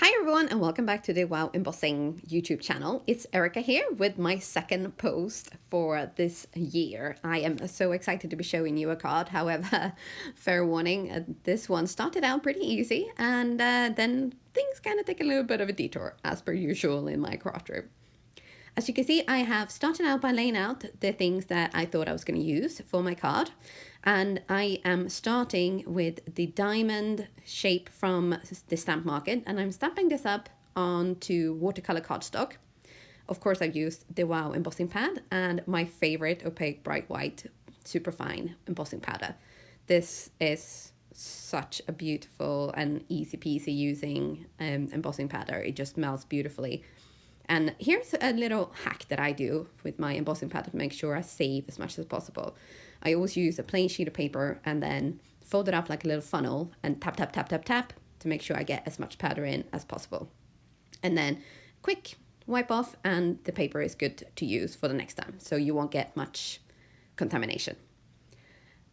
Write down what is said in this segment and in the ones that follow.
Hi everyone and welcome back to the Wow Embossing YouTube channel. It's Erica here with my second post for this year. I am so excited to be showing you a card. However, fair warning, this one started out pretty easy and then things kind of take a little bit of a detour as per usual in my craft room. As you can see, I have started out by laying out the things that I thought I was going to use for my card. And I am starting with the diamond shape from the stamp market. And I'm stamping this up onto watercolor cardstock. Of course, I've used the Wow embossing pad and my favorite Opaque Bright White superfine embossing powder. This is such a beautiful and easy peasy using embossing powder. It just melts beautifully. And here's a little hack that I do with my embossing powder to make sure I save as much as possible. I always use a plain sheet of paper and then fold it up like a little funnel and tap, tap, tap, tap, tap to make sure I get as much powder in as possible. And then quick wipe off and the paper is good to use for the next time. So you won't get much contamination.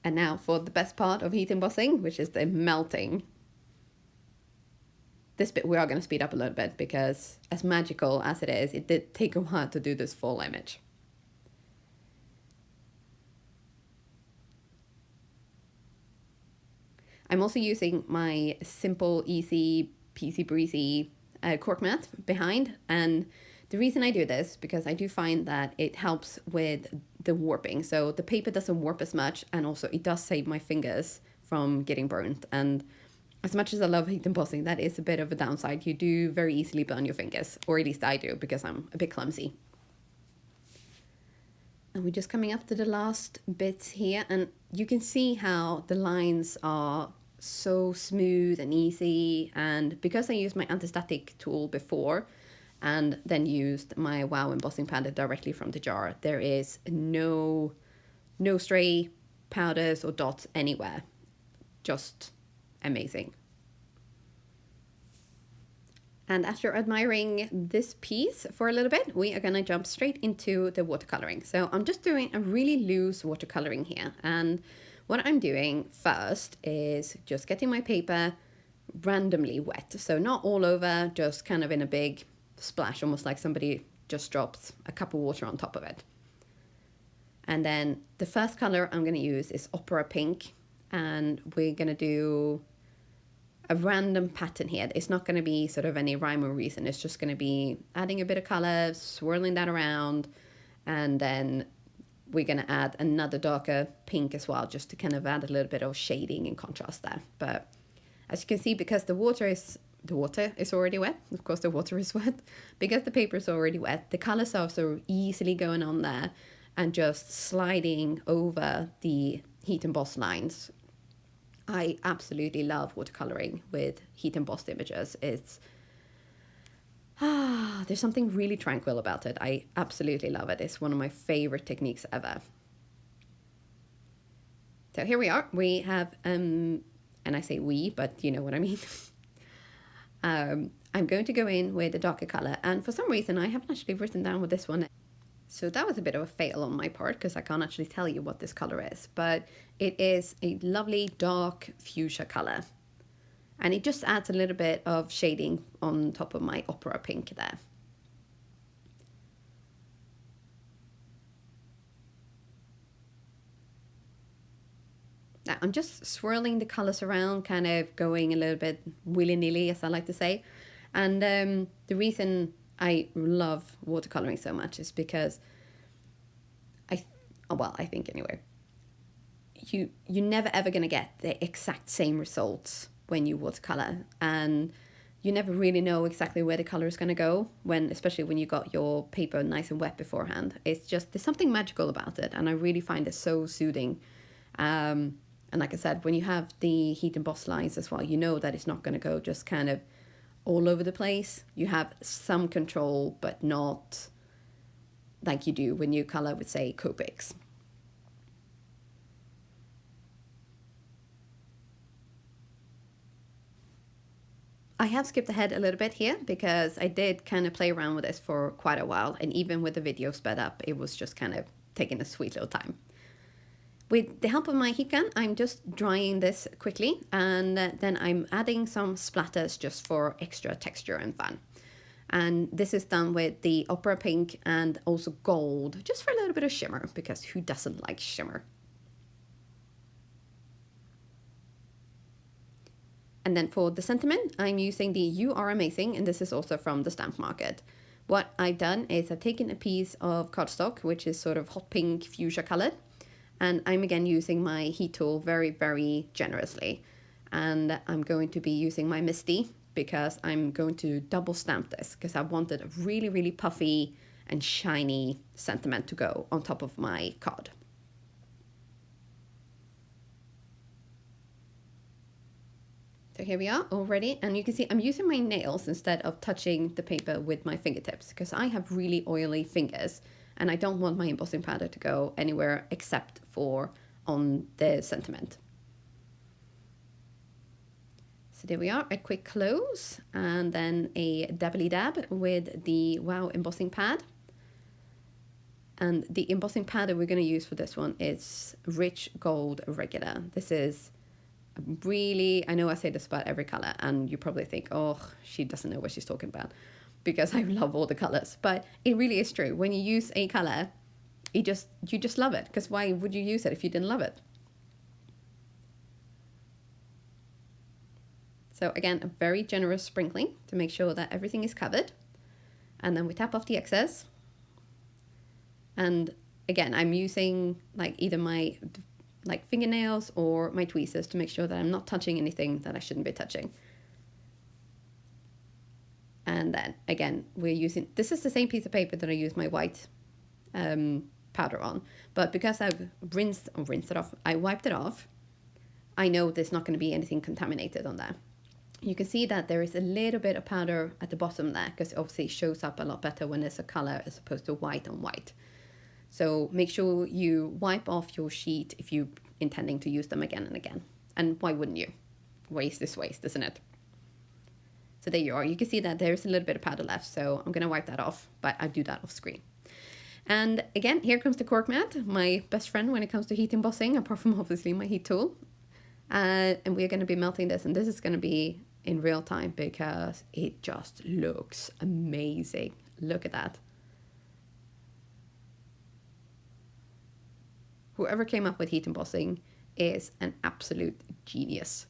And now for the best part of heat embossing, which is the melting. This bit we are going to speed up a little bit because as magical as it is, it did take a while to do this full image. I'm also using my simple, easy, peasy breezy cork mat behind. And the reason I do this, because I do find that it helps with the warping. So the paper doesn't warp as much and also it does save my fingers from getting burnt. And as much as I love heat embossing, that is a bit of a downside. You do very easily burn your fingers, or at least I do, because I'm a bit clumsy. And we're just coming up to the last bits here, and you can see how the lines are so smooth and easy. And because I used my anti-static tool before, and then used my Wow embossing powder directly from the jar, there is no stray powders or dots anywhere. Just amazing. And after admiring this piece for a little bit, we are gonna jump straight into the watercoloring. So I'm just doing a really loose watercoloring here. And what I'm doing first is just getting my paper randomly wet. So not all over, just kind of in a big splash, almost like somebody just drops a cup of water on top of it. And then the first color I'm gonna use is Opera Pink. And we're gonna do a random pattern here. It's not gonna be sort of any rhyme or reason. It's just gonna be adding a bit of color, swirling that around, and then we're gonna add another darker pink as well, just to kind of add a little bit of shading and contrast there. But as you can see, because the water is already wet, of course the water is wet, because the paper is already wet, the colors are so easily going on there and just sliding over the heat embossed lines. I absolutely love watercoloring with heat embossed images. It's there's something really tranquil about it. I absolutely love it. It's one of my favorite techniques ever. So here we are. We have and I say we, but you know what I mean. I'm going to go in with a darker color, and for some reason I haven't actually written down what this one. So that was a bit of a fail on my part because I can't actually tell you what this color is, but it is a lovely dark fuchsia color. And it just adds a little bit of shading on top of my Opera Pink there. Now I'm just swirling the colors around, kind of going a little bit willy-nilly, as I like to say. And the reason I love watercoloring so much is because I think anyway, you're never ever gonna get the exact same results when you watercolor, and you never really know exactly where the color is gonna go especially when you got your paper nice and wet beforehand. It's just, there's something magical about it, and I really find it so soothing. And like I said, when you have the heat embossed lines as well, you know that it's not gonna go just kind of all over the place. You have some control, but not like you do when you color with, say, Copics. I have skipped ahead a little bit here because I did kind of play around with this for quite a while, and even with the video sped up, it was just kind of taking a sweet little time. With the help of my heat gun, I'm just drying this quickly, and then I'm adding some splatters just for extra texture and fun. And this is done with the opera pink and also gold, just for a little bit of shimmer, because who doesn't like shimmer? And then for the sentiment, I'm using the You Are Amazing, and this is also from the stamp market. What I've done is I've taken a piece of cardstock, which is sort of hot pink fuchsia colored, and I'm again using my heat tool very, very generously. And I'm going to be using my Misty because I'm going to double stamp this because I wanted a really, really puffy and shiny sentiment to go on top of my card. So here we are already, and you can see I'm using my nails instead of touching the paper with my fingertips because I have really oily fingers and I don't want my embossing powder to go anywhere except for on the sentiment. So there we are, a quick close and then a dabbly dab with the Wow embossing pad. And the embossing pad that we're going to use for this one is Rich Gold Regular. This is really, I know I say this about every color and you probably think, oh, she doesn't know what she's talking about because I love all the colors, but it really is true. When you use a color, you just love it, because why would you use it if you didn't love it? So again, a very generous sprinkling to make sure that everything is covered. And then we tap off the excess. And again, I'm using like either my fingernails or my tweezers to make sure that I'm not touching anything that I shouldn't be touching. And then again, we're using, this is the same piece of paper that I use my white powder on, but because I've rinsed it off, I wiped it off, I know there's not going to be anything contaminated on there. You can see that there is a little bit of powder at the bottom there, because obviously it shows up a lot better when there's a color as opposed to white on white. So make sure you wipe off your sheet if you're intending to use them again and again. And why wouldn't you? Waste is waste, isn't it? So there you are. You can see that there's a little bit of powder left, so I'm going to wipe that off, but I do that off screen. And again, here comes the cork mat, my best friend when it comes to heat embossing, apart from obviously my heat tool. And we're going to be melting this, and this is going to be in real time because it just looks amazing. Look at that. Whoever came up with heat embossing is an absolute genius.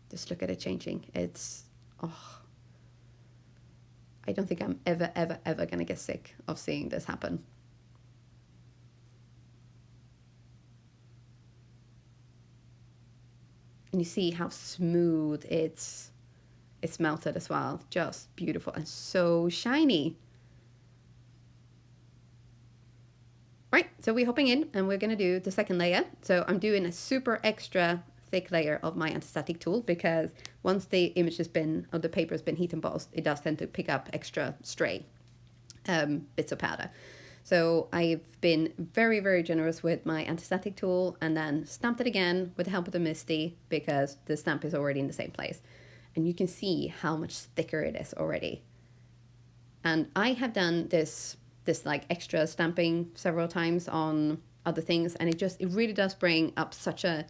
Just look at it changing. It's, oh, I don't think I'm ever going to get sick of seeing this happen. And you see how smooth it's melted as well. Just beautiful and so shiny. Right, so we're hopping in and we're going to do the second layer. So I'm doing a super extra thick layer of my anti-static tool because once the image has been, or the paper has been heat embossed, it does tend to pick up extra stray bits of powder. So I've been very generous with my anti-static tool and then stamped it again with the help of the Misty because the stamp is already in the same place. And you can see how much thicker it is already. And I have done this like extra stamping several times on other things, and it really does bring up such a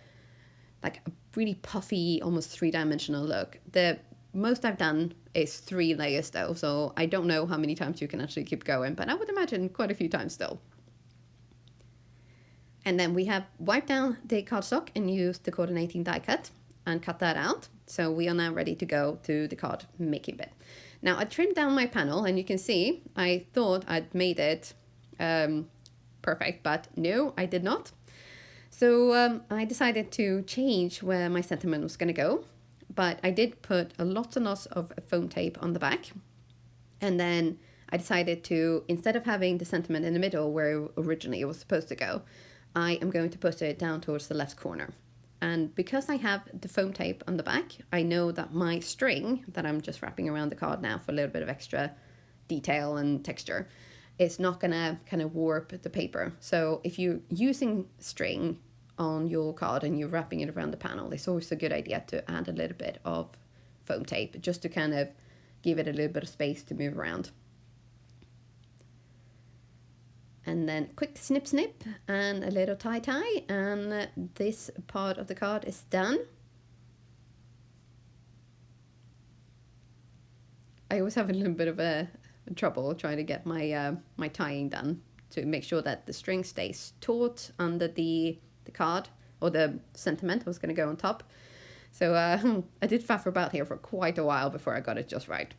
really puffy, almost three-dimensional look. The most I've done is 3 layers though, so I don't know how many times you can actually keep going, but I would imagine quite a few times still. And then we have wiped down the cardstock and used the coordinating die cut and cut that out. So we are now ready to go to the card making bit. Now I trimmed down my panel and you can see I thought I'd made it perfect, but no, I did not. So I decided to change where my sentiment was going to go, but I did put a lots and lots of foam tape on the back. And then I decided to, instead of having the sentiment in the middle where originally it was supposed to go, I am going to put it down towards the left corner. And because I have the foam tape on the back, I know that my string that I'm just wrapping around the card now for a little bit of extra detail and texture, it's not gonna kind of warp the paper. So if you're using string on your card and you're wrapping it around the panel, it's always a good idea to add a little bit of foam tape just to kind of give it a little bit of space to move around. And then quick snip snip and a little tie, and this part of the card is done. I always have a little bit of a trouble trying to get my my tying done to make sure that the string stays taut under the card, or the sentiment was going to go on top. So I did faff about here for quite a while before I got it just right.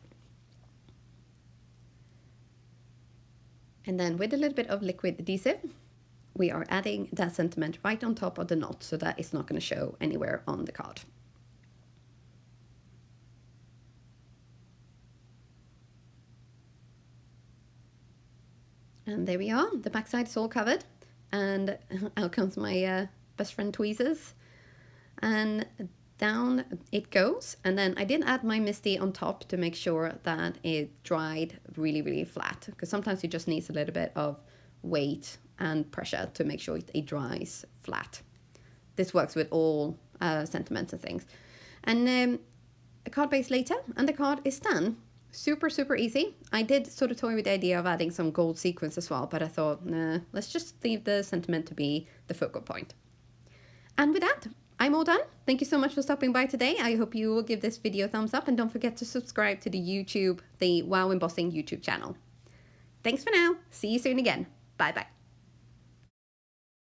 And then with a little bit of liquid adhesive, we are adding that sentiment right on top of the knot so that it's not going to show anywhere on the card. And there we are, the backside is all covered. And out comes my best friend tweezers. And down it goes. And then I did add my Misty on top to make sure that it dried really, really flat. Because sometimes it just needs a little bit of weight and pressure to make sure it dries flat. This works with all sentiments and things. And a card base later, and the card is done. Super, super easy. I did sort of toy with the idea of adding some gold sequins as well, but I thought, nah, let's just leave the sentiment to be the focal point. And with that, I'm all done. Thank you so much for stopping by today. I hope you will give this video a thumbs up, and don't forget to subscribe to the Wow Embossing YouTube channel. Thanks for now. See you soon again. Bye bye.